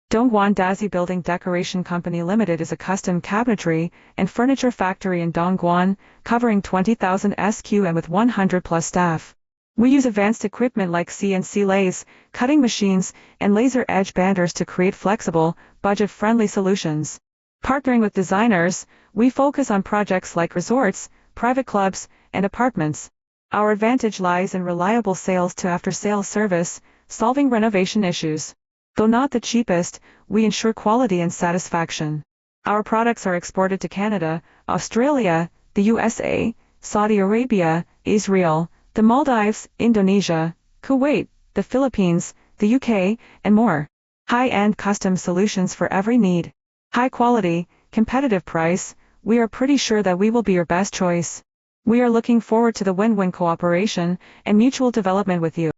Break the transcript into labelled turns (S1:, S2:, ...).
S1: Dongguan Dazhi Building Decoration Company Limited is a custom cabinetry and furniture factory in Dongguan, covering 20,000 SQ and with 100 plus staff. We use advanced equipment like CNC lathes, cutting machines, and laser edge banders to create flexible, budget-friendly solutions. Partnering with designers, we focus on projects like resorts, private clubs, and apartments. Our advantage lies in reliable sales to after-sales service, solving renovation issues. Though not the cheapest, we ensure quality and satisfaction. Our products are exported to Canada, Australia, the USA, Saudi Arabia, Israel, the Maldives, Indonesia, Kuwait, the Philippines, the UK, and more. High-end custom solutions for every need. High quality, competitive price, we are pretty sure that we will be your best choice. We are looking forward to the win-win cooperation and mutual development with you.